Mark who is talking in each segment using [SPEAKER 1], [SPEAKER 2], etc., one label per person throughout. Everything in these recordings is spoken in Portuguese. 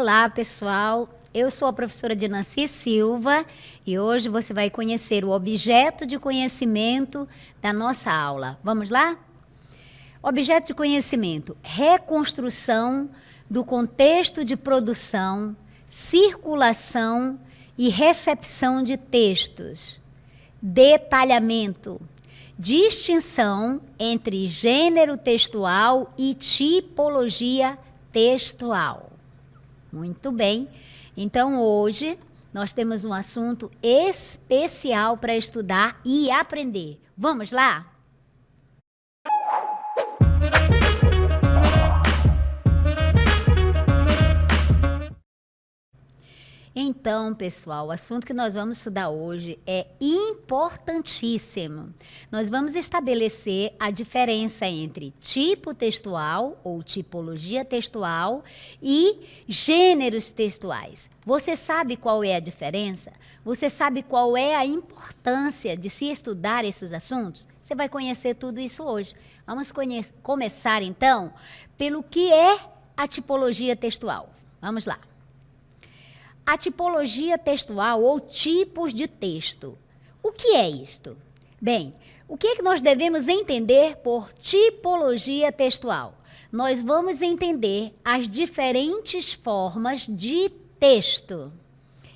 [SPEAKER 1] Olá, pessoal. Eu sou a professora Dinanci Silva e hoje você vai conhecer o objeto de conhecimento da nossa aula. Vamos lá? Objeto de conhecimento: reconstrução do contexto de produção, circulação e recepção de textos. Detalhamento: distinção entre gênero textual e tipologia textual. Muito bem. Então, hoje, nós temos um assunto especial para estudar e aprender. Vamos lá? Então, pessoal, o assunto que nós vamos estudar hoje é importantíssimo. Nós vamos estabelecer a diferença entre tipo textual ou tipologia textual e gêneros textuais. Você sabe qual é a diferença? Você sabe qual é a importância de se estudar esses assuntos? Você vai conhecer tudo isso hoje. Vamos começar, então, pelo que é a tipologia textual. Vamos lá. A tipologia textual ou tipos de texto. O que é isto? Bem, o que é que nós devemos entender por tipologia textual? Nós vamos entender as diferentes formas de texto.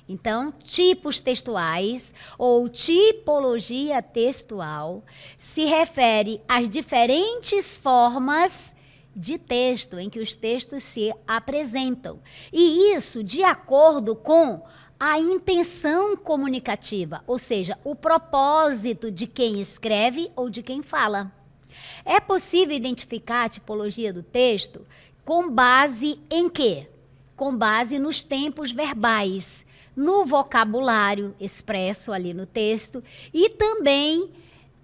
[SPEAKER 1] Então, tipos textuais ou tipologia textual se refere às diferentes formas de texto, em que os textos se apresentam. E isso de acordo com a intenção comunicativa, ou seja, o propósito de quem escreve ou de quem fala. É possível identificar a tipologia do texto com base em quê? Com base nos tempos verbais, no vocabulário expresso ali no texto e também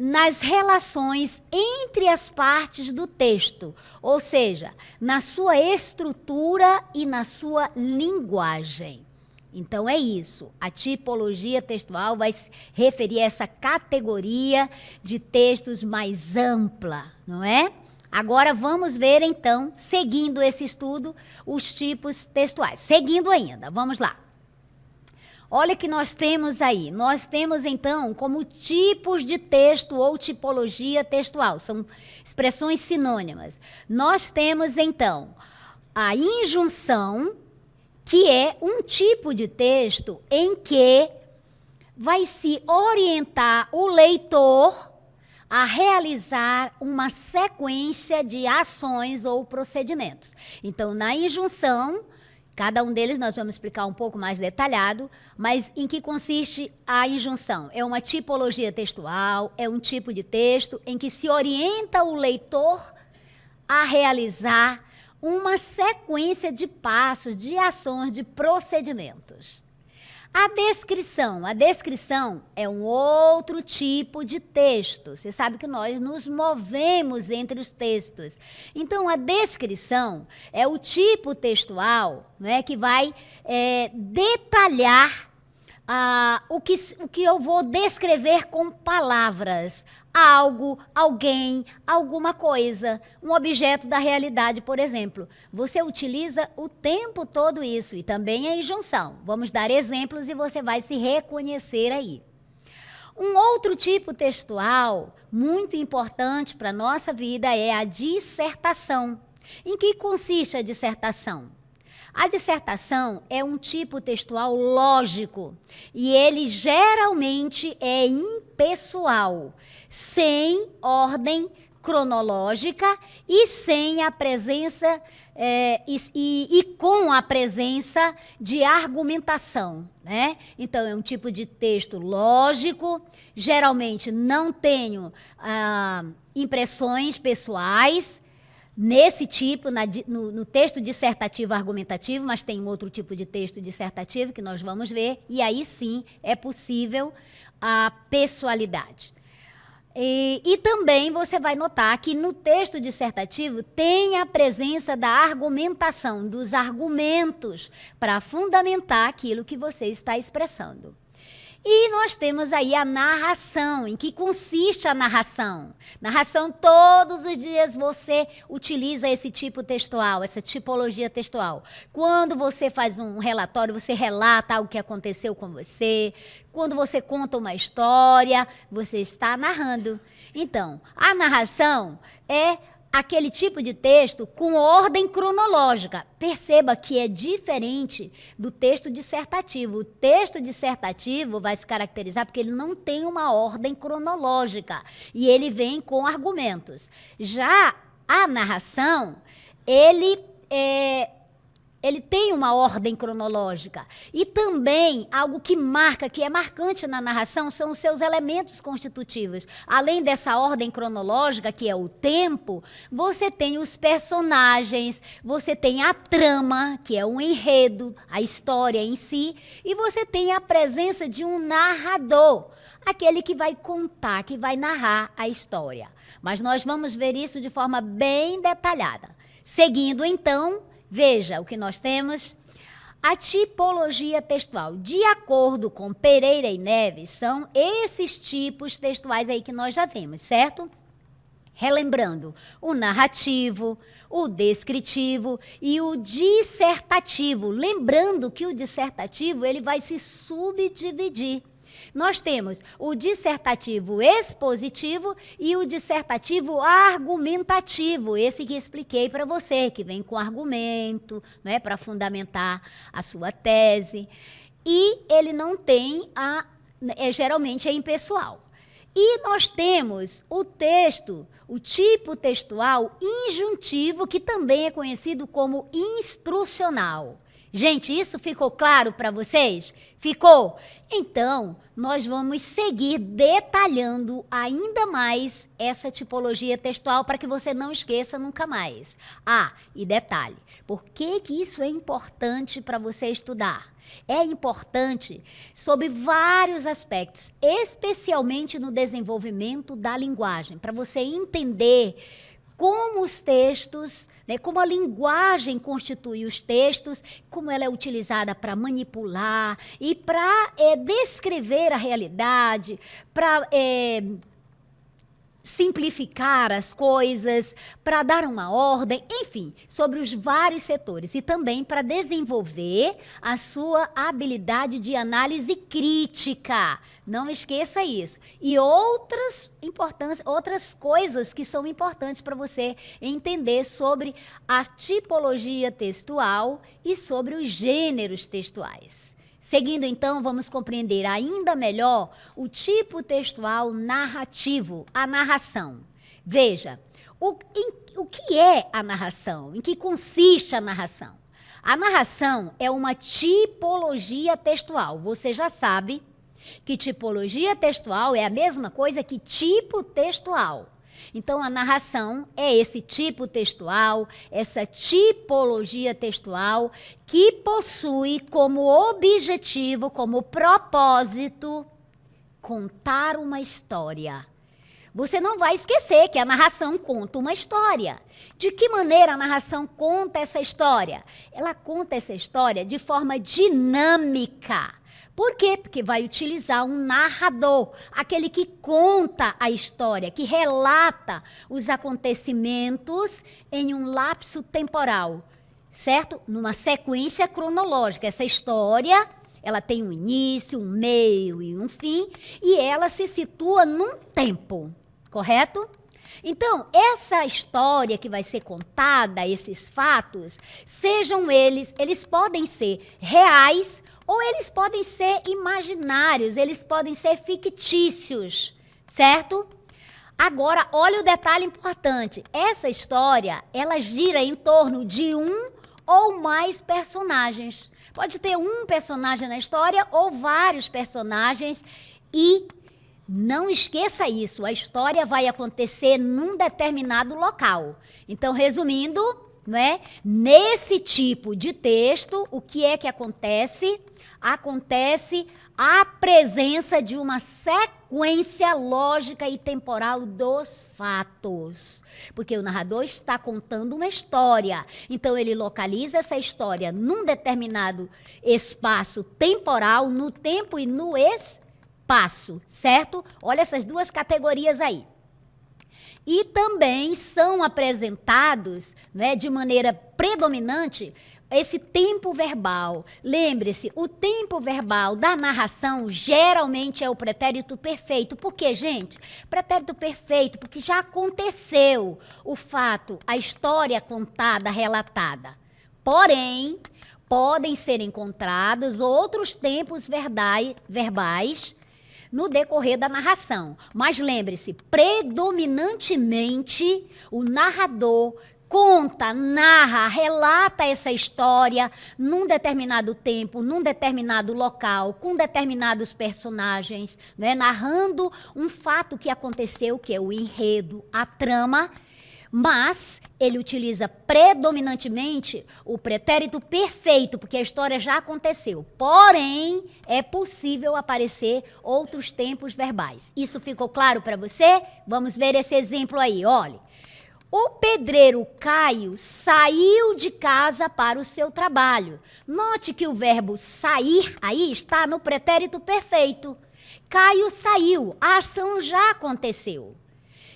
[SPEAKER 1] nas relações entre as partes do texto, ou seja, na sua estrutura e na sua linguagem. Então é isso, a tipologia textual vai se referir a essa categoria de textos mais ampla, não é? Agora vamos ver então, seguindo esse estudo, os tipos textuais. Seguindo ainda, vamos lá. Olha o que nós temos aí. Nós temos, então, como tipos de texto ou tipologia textual. São expressões sinônimas. Nós temos, então, a injunção, que é um tipo de texto em que vai se orientar o leitor a realizar uma sequência de ações ou procedimentos. Então, na injunção, cada um deles nós vamos explicar um pouco mais detalhado, mas em que consiste a injunção? É uma tipologia textual, é um tipo de texto em que se orienta o leitor a realizar uma sequência de passos, de ações, de procedimentos. A descrição é um outro tipo de texto. Você sabe que nós nos movemos entre os textos. Então, a descrição é o tipo textual, né, que vai detalhar o que eu vou descrever com palavras. Algo, alguém, alguma coisa, um objeto da realidade, por exemplo. Você utiliza o tempo todo isso e também a injunção. Vamos dar exemplos e você vai se reconhecer aí. Um outro tipo textual muito importante para a nossa vida é a dissertação. Em que consiste a dissertação? A dissertação é um tipo textual lógico e ele geralmente é impessoal, sem ordem cronológica e sem a presença e com a presença de argumentação, né? Então, é um tipo de texto lógico, geralmente não tenho impressões pessoais, nesse tipo, no texto dissertativo argumentativo, mas tem um outro tipo de texto dissertativo que nós vamos ver, e aí sim é possível a pessoalidade. E também você vai notar que no texto dissertativo tem a presença da argumentação, dos argumentos, para fundamentar aquilo que você está expressando. E nós temos aí a narração. Em que consiste a narração? Narração, todos os dias você utiliza esse tipo textual, essa tipologia textual. Quando você faz um relatório, você relata algo que aconteceu com você. Quando você conta uma história, você está narrando. Então, a narração é aquele tipo de texto com ordem cronológica. Perceba que é diferente do texto dissertativo. O texto dissertativo vai se caracterizar porque ele não tem uma ordem cronológica e ele vem com argumentos. Já a narração, ele tem uma ordem cronológica. E também, algo que marca, que é marcante na narração, são os seus elementos constitutivos. Além dessa ordem cronológica, que é o tempo, você tem os personagens, você tem a trama, que é o enredo, a história em si, e você tem a presença de um narrador, aquele que vai contar, que vai narrar a história. Mas nós vamos ver isso de forma bem detalhada. Seguindo, então, veja o que nós temos. A tipologia textual. De acordo com Pereira e Neves, são esses tipos textuais aí que nós já vimos, certo? Relembrando, o narrativo, o descritivo e o dissertativo. Lembrando que o dissertativo ele vai se subdividir. Nós temos o dissertativo expositivo e o dissertativo argumentativo, esse que expliquei para você, que vem com argumento, né, para fundamentar a sua tese. E ele não tem geralmente é impessoal. E nós temos o texto, o tipo textual injuntivo, que também é conhecido como instrucional. Gente, isso ficou claro para vocês? Ficou? Então, nós vamos seguir detalhando ainda mais essa tipologia textual para que você não esqueça nunca mais. E detalhe, por que isso é importante para você estudar? É importante sob vários aspectos, especialmente no desenvolvimento da linguagem, para você entender como os textos, né, como a linguagem constitui os textos, como ela é utilizada para manipular e para descrever a realidade, para simplificar as coisas, para dar uma ordem, enfim, sobre os vários setores e também para desenvolver a sua habilidade de análise crítica. Não esqueça isso. E outras coisas que são importantes para você entender sobre a tipologia textual e sobre os gêneros textuais. Seguindo, então, vamos compreender ainda melhor o tipo textual narrativo, a narração. Veja, o que é a narração? Em que consiste a narração? A narração é uma tipologia textual. Você já sabe que tipologia textual é a mesma coisa que tipo textual. Então, a narração é esse tipo textual, essa tipologia textual que possui como objetivo, como propósito, contar uma história. Você não vai esquecer que a narração conta uma história. De que maneira a narração conta essa história? Ela conta essa história de forma dinâmica. Por quê? Porque vai utilizar um narrador, aquele que conta a história, que relata os acontecimentos em um lapso temporal, certo? Numa sequência cronológica. Essa história, ela tem um início, um meio e um fim, e ela se situa num tempo, correto? Então, essa história que vai ser contada, esses fatos, sejam eles podem ser reais ou eles podem ser imaginários, eles podem ser fictícios, certo? Agora, olha o detalhe importante. Essa história, ela gira em torno de um ou mais personagens. Pode ter um personagem na história ou vários personagens e não esqueça isso, a história vai acontecer num determinado local. Então, resumindo, não é? Nesse tipo de texto, o que é que acontece? Acontece a presença de uma sequência lógica e temporal dos fatos. Porque o narrador está contando uma história. Então, ele localiza essa história num determinado espaço temporal, no tempo e no espaço. passo, certo? Olha essas duas categorias aí. E também são apresentados, né, de maneira predominante esse tempo verbal. Lembre-se, o tempo verbal da narração geralmente é o pretérito perfeito. Por quê, gente? Pretérito perfeito, porque já aconteceu o fato, a história contada, relatada. Porém, podem ser encontrados outros tempos verbais no decorrer da narração. Mas lembre-se, predominantemente o narrador conta, narra, relata essa história num determinado tempo, num determinado local, com determinados personagens, né, narrando um fato que aconteceu, que é o enredo, a trama, mas ele utiliza predominantemente o pretérito perfeito, porque a história já aconteceu. Porém, é possível aparecer outros tempos verbais. Isso ficou claro para você? Vamos ver esse exemplo aí, olha. O pedreiro Caio saiu de casa para o seu trabalho. Note que o verbo sair aí está no pretérito perfeito. Caio saiu, a ação já aconteceu.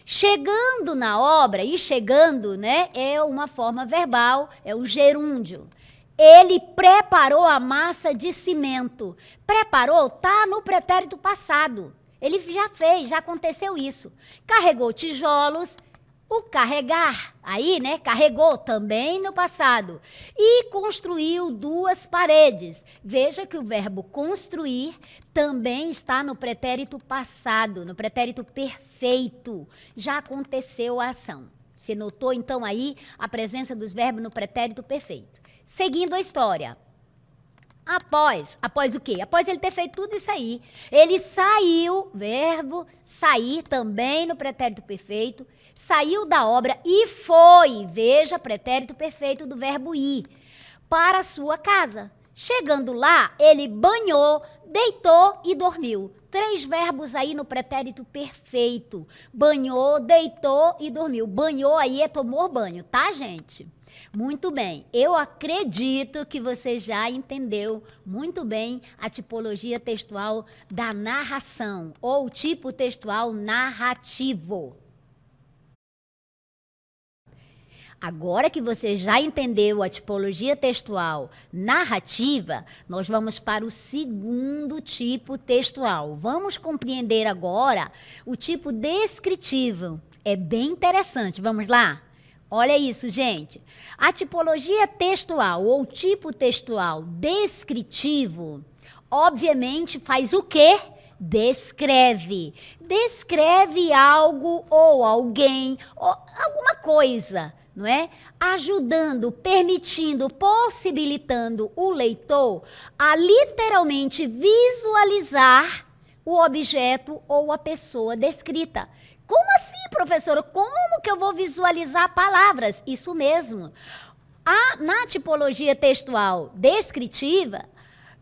[SPEAKER 1] Chegando na obra, e chegando, né, é uma forma verbal, é um gerúndio. Ele preparou a massa de cimento. Preparou, está no pretérito passado. Ele já fez, já aconteceu isso. Carregou tijolos. O carregar, aí, né, carregou também no passado. E construiu 2 paredes. Veja que o verbo construir também está no pretérito passado, no pretérito perfeito. Já aconteceu a ação. Você notou, então, aí a presença dos verbos no pretérito perfeito. Seguindo a história. Após o quê? Após ele ter feito tudo isso aí, ele saiu, verbo sair também no pretérito perfeito, saiu da obra e foi, veja, pretérito perfeito do verbo ir, para a sua casa. Chegando lá, ele banhou, deitou e dormiu. 3 verbos aí no pretérito perfeito. Banhou, deitou e dormiu. Banhou aí é tomou banho, tá, gente? Muito bem, eu acredito que você já entendeu muito bem a tipologia textual da narração, ou tipo textual narrativo. Agora que você já entendeu a tipologia textual narrativa, nós vamos para o segundo tipo textual. Vamos compreender agora o tipo descritivo. É bem interessante, vamos lá? Olha isso, gente. A tipologia textual ou tipo textual descritivo, obviamente, faz o quê? Descreve. Descreve algo ou alguém, ou alguma coisa, não é? Ajudando, permitindo, possibilitando o leitor a literalmente visualizar o objeto ou a pessoa descrita. Como assim, professora? Como que eu vou visualizar palavras? Isso mesmo. Na tipologia textual descritiva,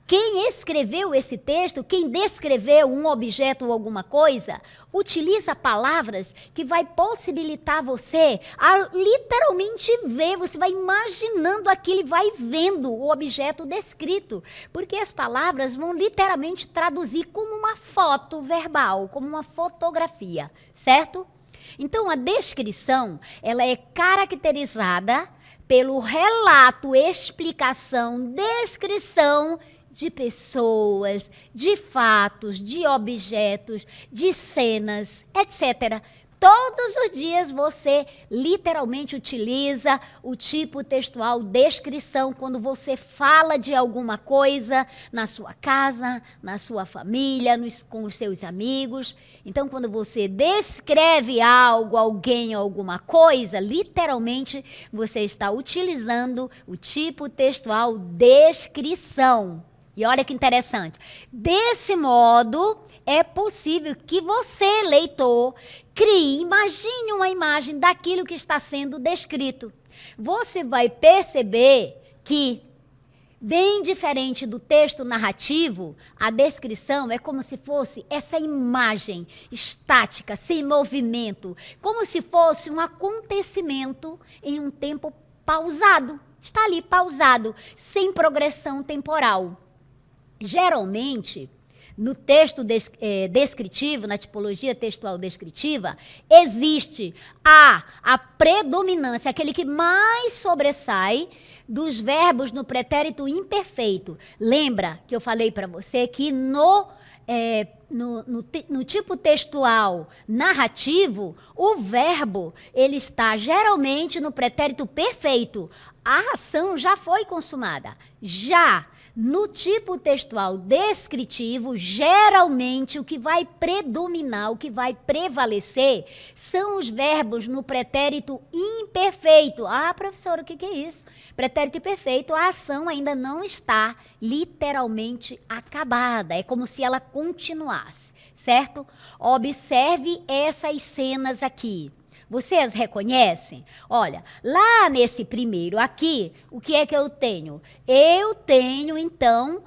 [SPEAKER 1] quem escreveu esse texto, quem descreveu um objeto ou alguma coisa, utiliza palavras que vai possibilitar você a literalmente ver, você vai imaginando aquilo e vai vendo o objeto descrito, porque as palavras vão literalmente traduzir como uma foto verbal, como uma fotografia, certo? Então, a descrição, ela é caracterizada pelo relato, explicação, descrição de pessoas, de fatos, de objetos, de cenas, etc. Todos os dias você literalmente utiliza o tipo textual descrição quando você fala de alguma coisa na sua casa, na sua família, com os seus amigos. Então, quando você descreve algo, alguém, alguma coisa, literalmente você está utilizando o tipo textual descrição. E olha que interessante. Desse modo, é possível que você, leitor, crie, imagine uma imagem daquilo que está sendo descrito. Você vai perceber que, bem diferente do texto narrativo, a descrição é como se fosse essa imagem estática, sem movimento, como se fosse um acontecimento em um tempo pausado. Está ali pausado, sem progressão temporal. Geralmente, no texto descritivo, na tipologia textual descritiva, existe a predominância, aquele que mais sobressai dos verbos no pretérito imperfeito. Lembra que eu falei para você que no tipo textual narrativo, o verbo ele está geralmente no pretérito perfeito. A ação já foi consumada. Já no tipo textual descritivo, geralmente o que vai predominar, o que vai prevalecer, são os verbos no pretérito imperfeito. Ah, professora, o que é isso? Pretérito imperfeito, a ação ainda não está literalmente acabada. É como se ela continuasse, certo? Observe essas cenas aqui. Você as reconhecem? Olha, lá nesse primeiro aqui, o que é que eu tenho? Eu tenho, então,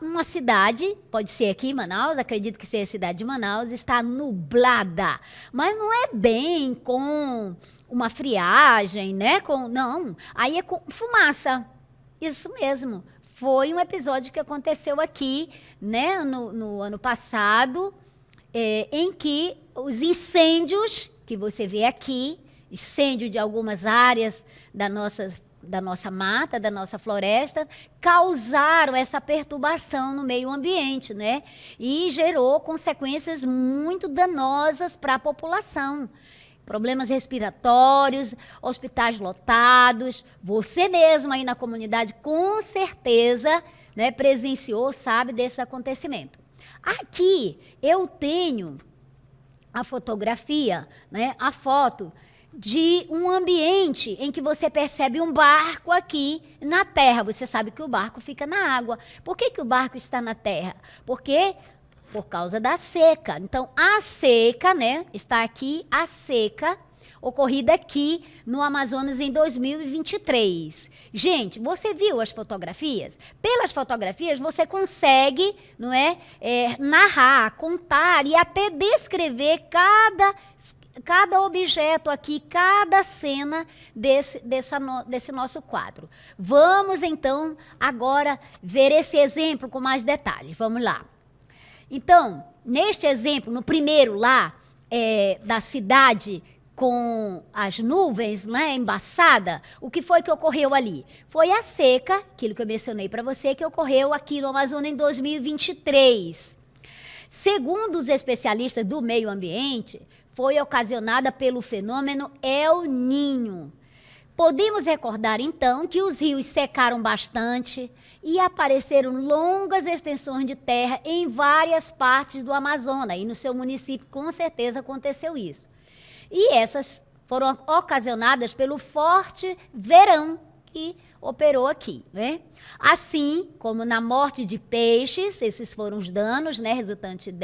[SPEAKER 1] uma cidade, pode ser aqui Manaus, acredito que seja a cidade de Manaus, está nublada. Mas não é bem com uma friagem, né? Não, aí é com fumaça. Isso mesmo. Foi um episódio que aconteceu aqui, né, no ano passado, em que os incêndios que você vê aqui, incêndio de algumas áreas da nossa mata, da nossa floresta, causaram essa perturbação no meio ambiente, né? E gerou consequências muito danosas para a população. Problemas respiratórios, hospitais lotados. Você mesmo aí na comunidade, com certeza, né, presenciou, sabe desse acontecimento. Aqui eu tenho a fotografia, né, a foto de um ambiente em que você percebe um barco aqui na terra. Você sabe que o barco fica na água. Por que o barco está na terra? Porque por causa da seca. Então, a seca, né, está aqui a seca ocorrida aqui no Amazonas em 2023. Gente, você viu as fotografias? Pelas fotografias você consegue, não é, narrar, contar e até descrever cada objeto aqui, cada cena desse nosso quadro. Vamos, então, agora ver esse exemplo com mais detalhes. Vamos lá. Então, neste exemplo, no primeiro lá, da cidade com as nuvens, né, embaçada, o que foi que ocorreu ali? Foi a seca, aquilo que eu mencionei para você, que ocorreu aqui no Amazonas em 2023. Segundo os especialistas do meio ambiente, foi ocasionada pelo fenômeno El Niño. Podemos recordar, então, que os rios secaram bastante e apareceram longas extensões de terra em várias partes do Amazonas. E no seu município, com certeza, aconteceu isso. E essas foram ocasionadas pelo forte verão que operou aqui, né? Assim como na morte de peixes, esses foram os danos, né, resultantes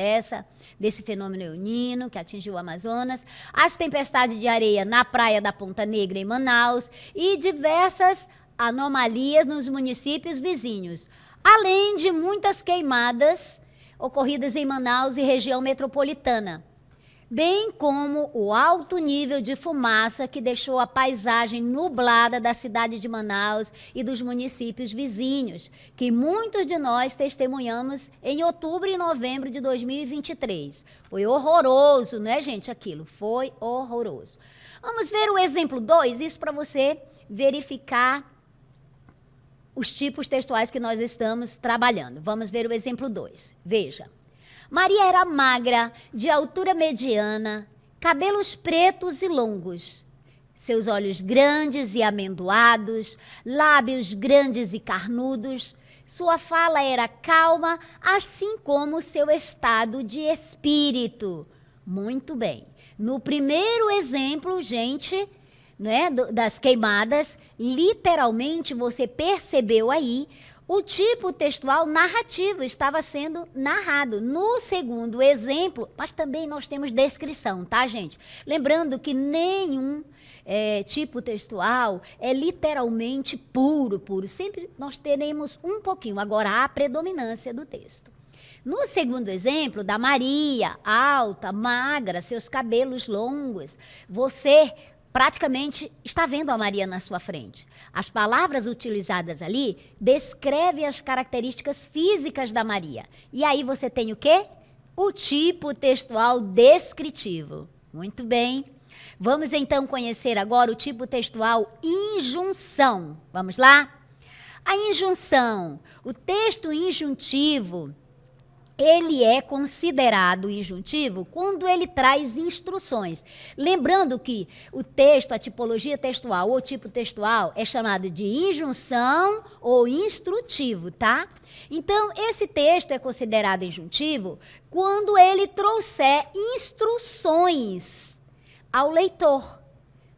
[SPEAKER 1] desse fenômeno El Niño que atingiu o Amazonas, as tempestades de areia na praia da Ponta Negra em Manaus e diversas anomalias nos municípios vizinhos, além de muitas queimadas ocorridas em Manaus e região metropolitana, bem como o alto nível de fumaça que deixou a paisagem nublada da cidade de Manaus e dos municípios vizinhos, que muitos de nós testemunhamos em outubro e novembro de 2023. Foi horroroso, não é, gente, aquilo? Foi horroroso. Vamos ver o exemplo 2, isso para você verificar os tipos textuais que nós estamos trabalhando. Vamos ver o exemplo 2. Veja. Maria era magra, de altura mediana, cabelos pretos e longos. Seus olhos grandes e amendoados, lábios grandes e carnudos. Sua fala era calma, assim como seu estado de espírito. Muito bem. No primeiro exemplo, gente, né, das queimadas, literalmente você percebeu aí o tipo textual narrativo estava sendo narrado. No segundo exemplo, mas também nós temos descrição, tá, gente? Lembrando que nenhum tipo textual é literalmente puro. Sempre nós teremos um pouquinho. Agora, há a predominância do texto. No segundo exemplo, da Maria, alta, magra, seus cabelos longos, você praticamente está vendo a Maria na sua frente. As palavras utilizadas ali descrevem as características físicas da Maria. E aí você tem o quê? O tipo textual descritivo. Muito bem. Vamos então conhecer agora o tipo textual injunção. Vamos lá? A injunção, o texto injuntivo, ele é considerado injuntivo quando ele traz instruções. Lembrando que o texto, a tipologia textual ou tipo textual é chamado de injunção ou instrutivo, tá? Então, esse texto é considerado injuntivo quando ele trouxer instruções ao leitor.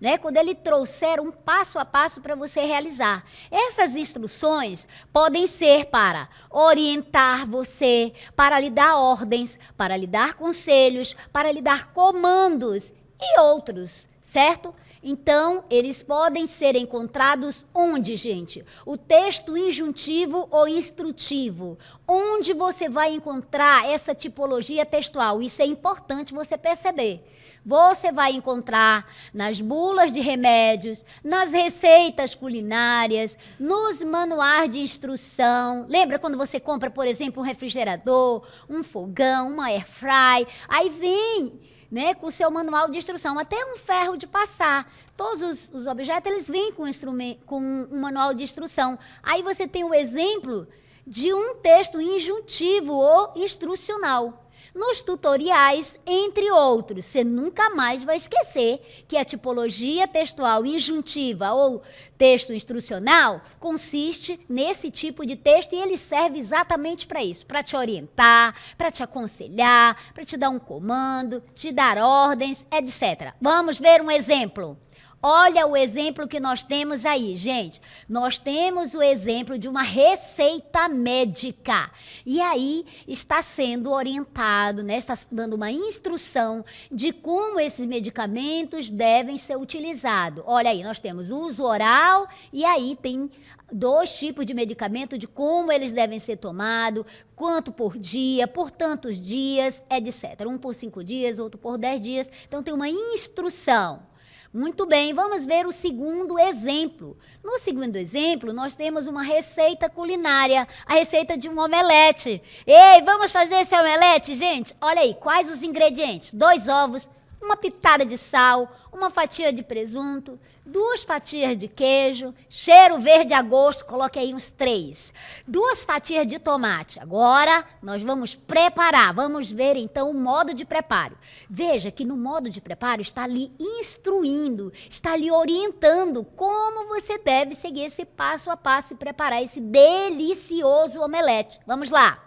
[SPEAKER 1] Né, quando ele trouxer um passo a passo para você realizar. Essas instruções podem ser para orientar você, para lhe dar ordens, para lhe dar conselhos, para lhe dar comandos e outros, certo? Então, eles podem ser encontrados onde, gente? O texto injuntivo ou instrutivo. Onde você vai encontrar essa tipologia textual? Isso é importante você perceber. Você vai encontrar nas bulas de remédios, nas receitas culinárias, nos manuais de instrução. Lembra quando você compra, por exemplo, um refrigerador, um fogão, uma air fry? Aí vem, né, com o seu manual de instrução, até um ferro de passar. Todos os objetos, eles vêm com um manual de instrução. Aí você tem o exemplo de um texto injuntivo ou instrucional. Nos tutoriais, entre outros, você nunca mais vai esquecer que a tipologia textual injuntiva ou texto instrucional consiste nesse tipo de texto e ele serve exatamente para isso, para te orientar, para te aconselhar, para te dar um comando, te dar ordens, etc. Vamos ver um exemplo. Olha o exemplo que nós temos aí, gente. Nós temos o exemplo de uma receita médica. E aí está sendo orientado, né? Está dando uma instrução de como esses medicamentos devem ser utilizados. Olha aí, nós temos o uso oral e aí tem 2 tipos de medicamento, de como eles devem ser tomados, quanto por dia, por tantos dias, etc. Um por 5 dias, outro por 10 dias. Então tem uma instrução. Muito bem, vamos ver o segundo exemplo. No segundo exemplo, nós temos uma receita culinária, a receita de um omelete. Ei, vamos fazer esse omelete, gente? Olha aí, quais os ingredientes? 2 ovos, uma pitada de sal, uma fatia de presunto, 2 fatias de queijo, cheiro verde a gosto, coloque aí uns 3. 2 fatias de tomate. Agora, nós vamos preparar. Vamos ver, então, o modo de preparo. Veja que no modo de preparo está ali instruindo, está ali orientando como você deve seguir esse passo a passo e preparar esse delicioso omelete. Vamos lá.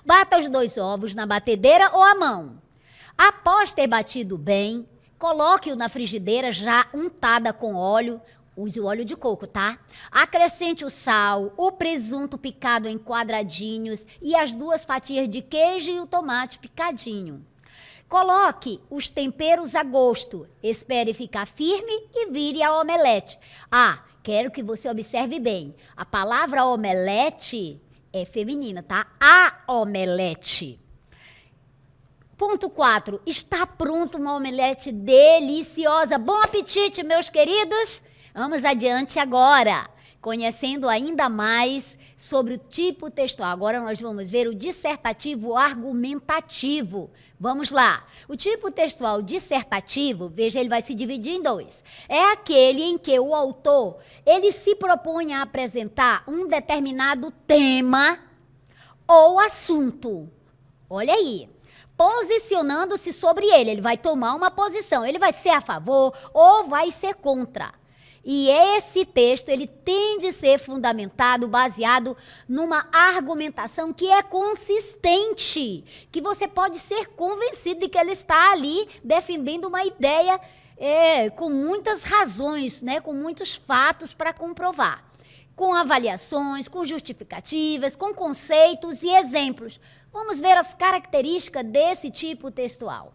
[SPEAKER 1] Bata os 2 ovos na batedeira ou à mão. Após ter batido bem, coloque-o na frigideira já untada com óleo. Use o óleo de coco, tá? Acrescente o sal, o presunto picado em quadradinhos e as 2 fatias de queijo e o tomate picadinho. Coloque os temperos a gosto. Espere ficar firme e vire a omelete. Ah, quero que você observe bem. A palavra omelete é feminina, tá? A omelete. Ponto 4. Está pronto uma omelete deliciosa. Bom apetite, meus queridos. Vamos adiante agora, conhecendo ainda mais sobre o tipo textual. Agora nós vamos ver o dissertativo argumentativo. Vamos lá. O tipo textual dissertativo, veja, ele vai se dividir em 2. É aquele em que o autor, ele se propõe a apresentar um determinado tema ou assunto. Olha aí. Posicionando-se sobre ele. Ele vai tomar uma posição. Ele vai ser a favor ou vai ser contra. E esse texto, ele tem de ser fundamentado, baseado numa argumentação que é consistente, que você pode ser convencido de que ele está ali defendendo uma ideia com muitas razões, né, com muitos fatos para comprovar, com avaliações, com justificativas, com conceitos e exemplos. Vamos ver as características desse tipo textual.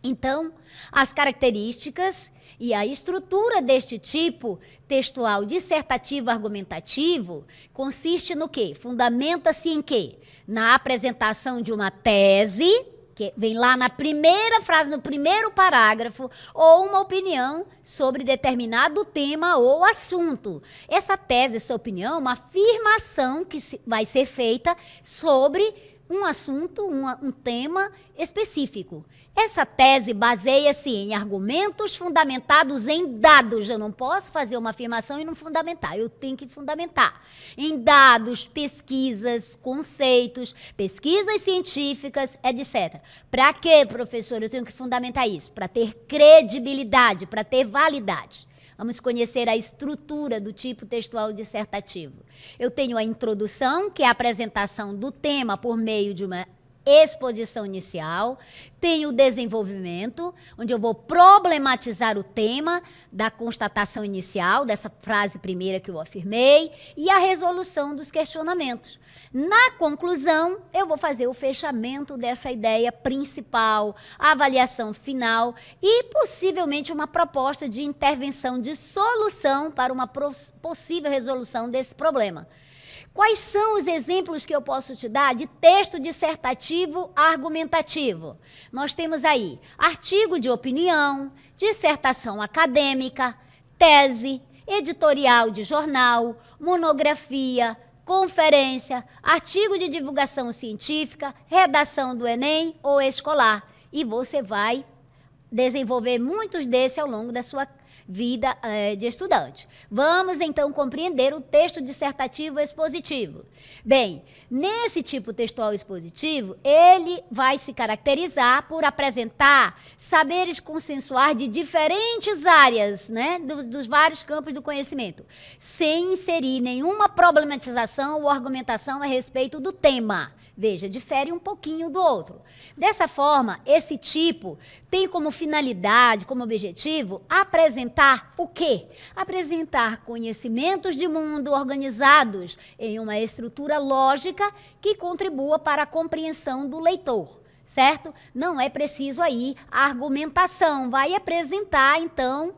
[SPEAKER 1] Então, as características e a estrutura deste tipo textual dissertativo argumentativo consiste no quê? Fundamenta-se em quê? Na apresentação de uma tese que vem lá na primeira frase, no primeiro parágrafo, ou uma opinião sobre determinado tema ou assunto. Essa tese, essa opinião, é uma afirmação que vai ser feita sobre um assunto, um tema específico. Essa tese baseia-se em argumentos fundamentados em dados. Eu não posso fazer uma afirmação e não fundamentar, eu tenho que fundamentar. Em dados, pesquisas, conceitos, pesquisas científicas, etc. Para quê, professor? Eu tenho que fundamentar isso? Para ter credibilidade, para ter validade. Vamos conhecer a estrutura do tipo textual dissertativo. Eu tenho a introdução, que é a apresentação do tema por meio de uma exposição inicial. Tenho o desenvolvimento, onde eu vou problematizar o tema da constatação inicial, dessa frase primeira que eu afirmei, e a resolução dos questionamentos. Na conclusão, eu vou fazer o fechamento dessa ideia principal, a avaliação final e, possivelmente, uma proposta de intervenção de solução para uma possível resolução desse problema. Quais são os exemplos que eu posso te dar de texto dissertativo argumentativo? Nós temos aí artigo de opinião, dissertação acadêmica, tese, editorial de jornal, monografia, conferência, artigo de divulgação científica, redação do Enem ou escolar. E você vai desenvolver muitos desses ao longo da sua vida de estudante. Vamos, então, compreender o texto dissertativo expositivo. Bem, nesse tipo textual expositivo, ele vai se caracterizar por apresentar saberes consensuais de diferentes áreas, né, dos vários campos do conhecimento, sem inserir nenhuma problematização ou argumentação a respeito do tema. Veja, difere um pouquinho do outro. Dessa forma, esse tipo tem como finalidade, como objetivo, apresentar o quê? Apresentar conhecimentos de mundo organizados em uma estrutura lógica que contribua para a compreensão do leitor, certo? Não é preciso aí a argumentação, vai apresentar, então,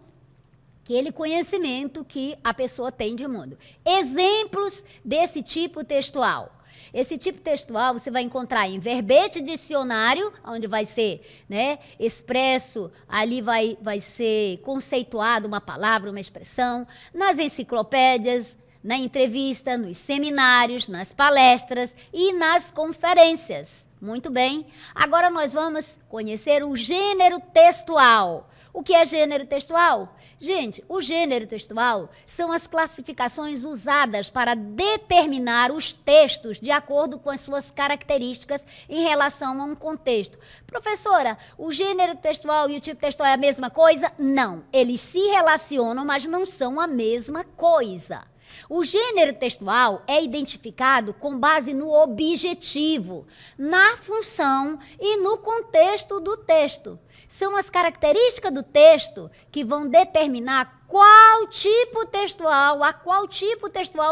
[SPEAKER 1] aquele conhecimento que a pessoa tem de mundo. Exemplos desse tipo textual. Esse tipo textual você vai encontrar em verbete dicionário, onde vai ser, né, expresso, ali vai ser conceituado uma palavra, uma expressão, nas enciclopédias, na entrevista, nos seminários, nas palestras e nas conferências. Muito bem. Agora nós vamos conhecer o gênero textual. O que é gênero textual? Gente, o gênero textual são as classificações usadas para determinar os textos de acordo com as suas características em relação a um contexto. Professora, o gênero textual e o tipo textual é a mesma coisa? Não, eles se relacionam, mas não são a mesma coisa. O gênero textual é identificado com base no objetivo, na função e no contexto do texto. São as características do texto que vão determinar a qual tipo textual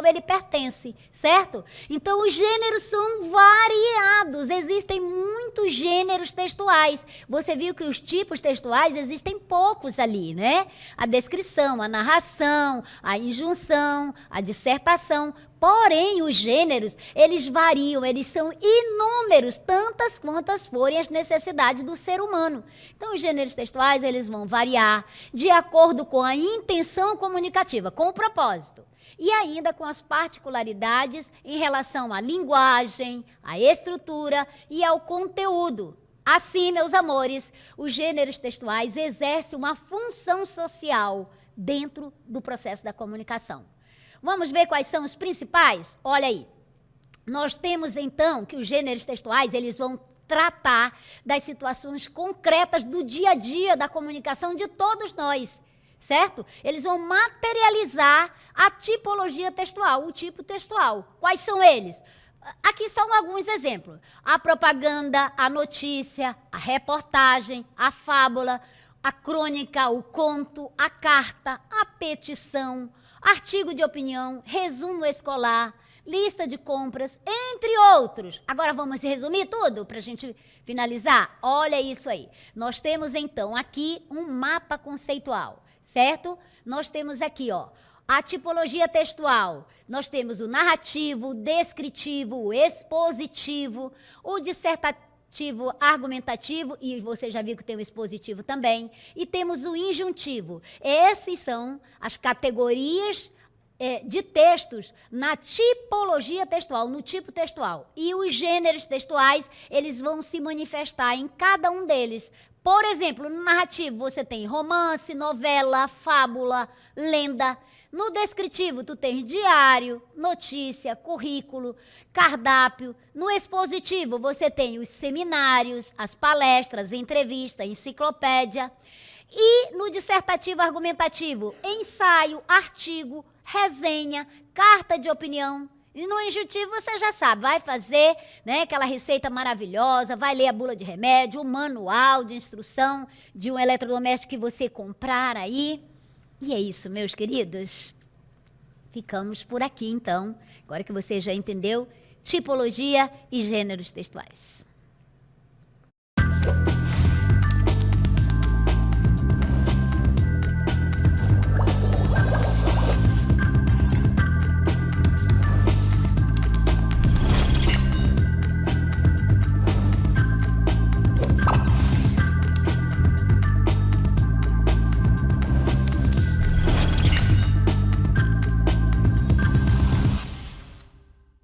[SPEAKER 1] ele pertence, certo? Então, os gêneros são variados, existem muitos gêneros textuais. Você viu que os tipos textuais existem poucos ali, né? A descrição, a narração, a injunção, a dissertação. Porém, os gêneros, eles variam, eles são inúmeros, tantas quantas forem as necessidades do ser humano. Então, os gêneros textuais, eles vão variar de acordo com a intenção comunicativa, com o propósito, e ainda com as particularidades em relação à linguagem, à estrutura e ao conteúdo. Assim, meus amores, os gêneros textuais exercem uma função social dentro do processo da comunicação. Vamos ver quais são os principais? Olha aí. Nós temos, então, que os gêneros textuais, eles vão tratar das situações concretas do dia a dia da comunicação de todos nós, certo? Eles vão materializar a tipologia textual, o tipo textual. Quais são eles? Aqui são alguns exemplos. A propaganda, a notícia, a reportagem, a fábula, a crônica, o conto, a carta, a petição, artigo de opinião, resumo escolar, lista de compras, entre outros. Agora vamos resumir tudo para a gente finalizar? Olha isso aí. Nós temos então aqui um mapa conceitual, certo? Nós temos aqui, ó, a tipologia textual. Nós temos o narrativo, o descritivo, o expositivo, o dissertativo, ativo argumentativo, e você já viu que tem o expositivo também, e temos o injuntivo. Essas são as categorias de textos na tipologia textual, no tipo textual. E os gêneros textuais, eles vão se manifestar em cada um deles. Por exemplo, no narrativo você tem romance, novela, fábula, lenda. No descritivo tu tens diário, notícia, currículo, cardápio. No expositivo você tem os seminários, as palestras, entrevista, enciclopédia. E no dissertativo argumentativo, ensaio, artigo, resenha, carta de opinião. E no injuntivo você já sabe, vai fazer, né, aquela receita maravilhosa, vai ler a bula de remédio, o manual de instrução de um eletrodoméstico que você comprar aí. E é isso, meus queridos. Ficamos por aqui, então. Agora que você já entendeu tipologia e gêneros textuais.